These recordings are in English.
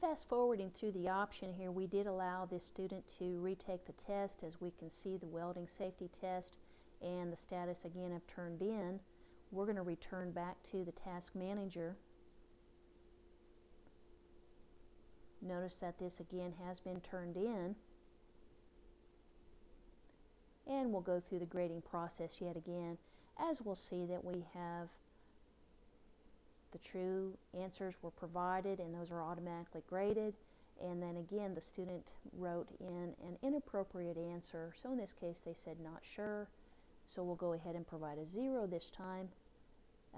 fast forwarding through the option here, we did allow this student to retake the test. As we can see, the welding safety test and the status again have turned in. We're going to return back to the task manager. Notice that this again has been turned in. And we'll go through the grading process yet again, as we'll see that we have the true answers were provided and those are automatically graded. And then again, the student wrote in an inappropriate answer. So in this case, they said not sure. So we'll go ahead and provide a 0 this time,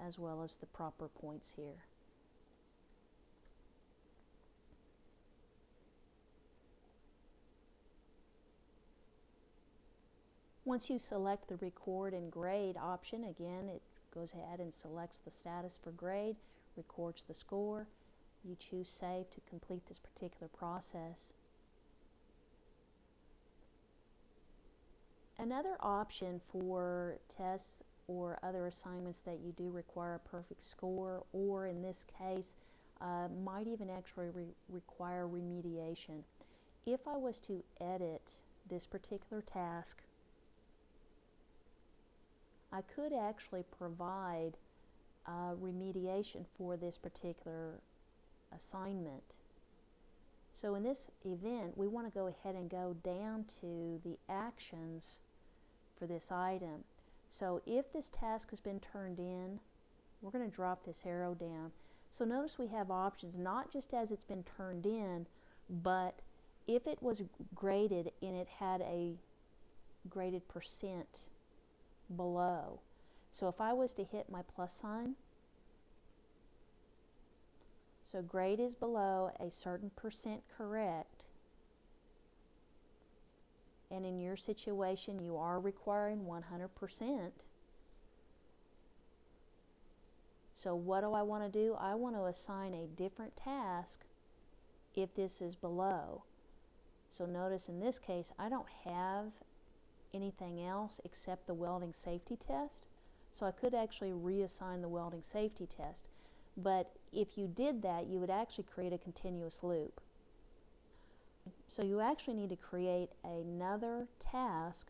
as well as the proper points here. Once you select the record and grade option, again, it goes ahead and selects the status for grade, records the score. You choose save to complete this particular process. Another option for tests or other assignments that you do require a perfect score, or in this case, might even actually require remediation. If I was to edit this particular task, I could actually provide remediation for this particular assignment. So in this event, we want to go ahead and go down to the actions for this item. So if this task has been turned in, we're going to drop this arrow down. So notice we have options, not just as it's been turned in, but if it was graded and it had a graded percent below. So if I was to hit my plus sign, so grade is below a certain percent correct, and in your situation you are requiring 100%. So what do I want to do? I want to assign a different task if this is below. So notice in this case I don't have anything else except the welding safety test. So I could actually reassign the welding safety test. But if you did that, you would actually create a continuous loop. So you actually need to create another task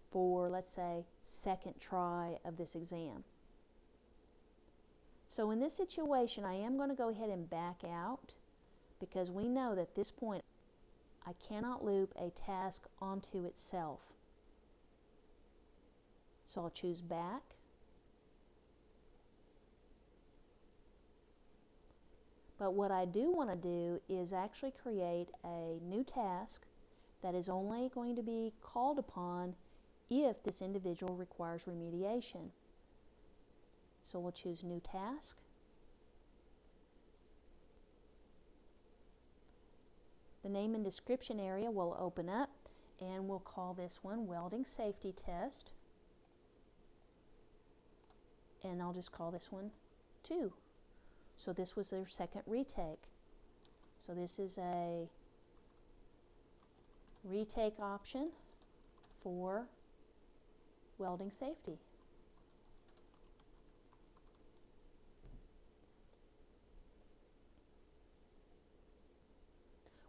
for, let's say, second try of this exam. So in this situation, I am going to go ahead and back out, because we know that at this point I cannot loop a task onto itself. So I'll choose back. But what I do want to do is actually create a new task that is only going to be called upon if this individual requires remediation. So we'll choose new task. The name and description area will open up, and we'll call this one welding safety test. And I'll just call this one 2. So this was their second retake. So this is a retake option for welding safety.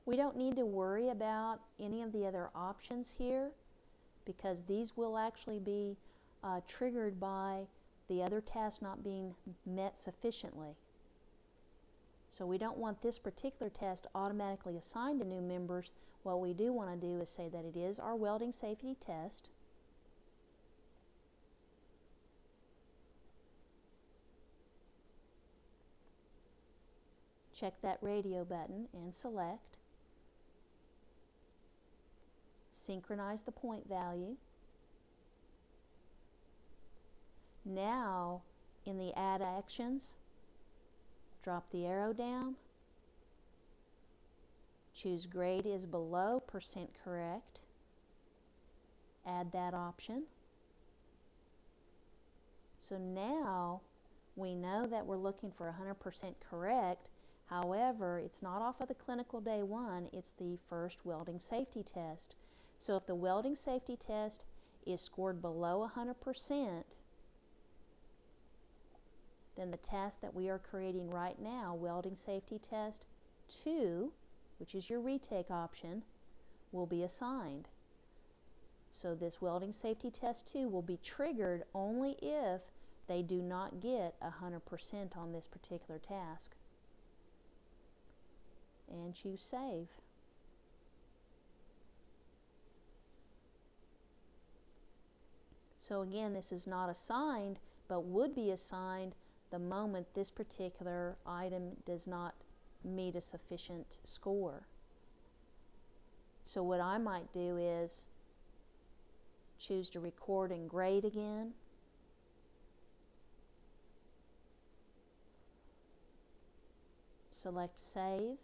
We don't need to worry about any of the other options here, because these will actually be triggered by the other task not being met sufficiently. So we don't want this particular test automatically assigned to new members. What we do want to do is say that it is our welding safety test. Check that radio button and select. Synchronize the point value. Now in the add actions, drop the arrow down, choose grade is below percent correct, add that option. So now we know that we're looking for 100% correct. However, it's not off of the clinical day 1, it's the first welding safety test. So if the welding safety test is scored below 100%, then the task that we are creating right now, welding safety test 2, which is your retake option, will be assigned. So this welding safety test 2 will be triggered only if they do not get 100% on this particular task. And choose Save. So again, this is not assigned, but would be assigned the moment this particular item does not meet a sufficient score. So what I might do is choose to record and grade again. Select Save.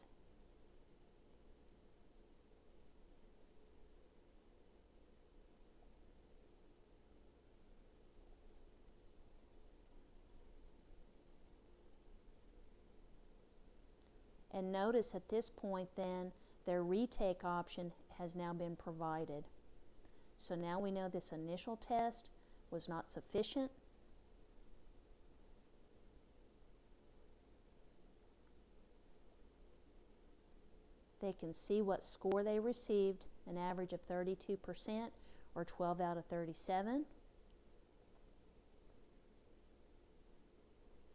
And notice at this point then their retake option has now been provided. So now we know this initial test was not sufficient. They can see what score they received, an average of 32% or 12 out of 37.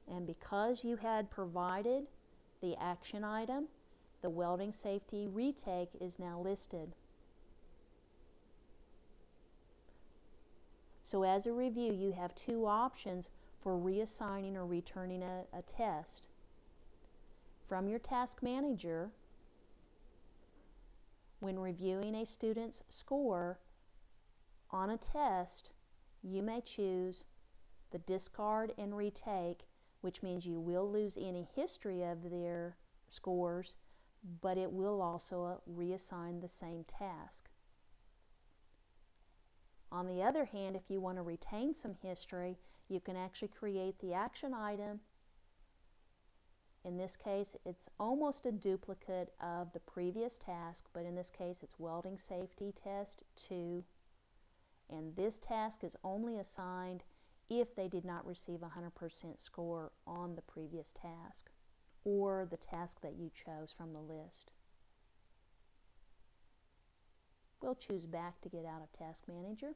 And because you had provided the action item, the welding safety retake is now listed. So as a review, you have two options for reassigning or returning a test. From your task manager, when reviewing a student's score on a test, you may choose the discard and retake, which means you will lose any history of their scores, but it will also reassign the same task. On the other hand, if you want to retain some history, you can actually create the action item. In this case, it's almost a duplicate of the previous task, but in this case, it's welding safety test 2. And this task is only assigned if they did not receive a 100% score on the previous task or the task that you chose from the list. We'll choose back to get out of Task Manager.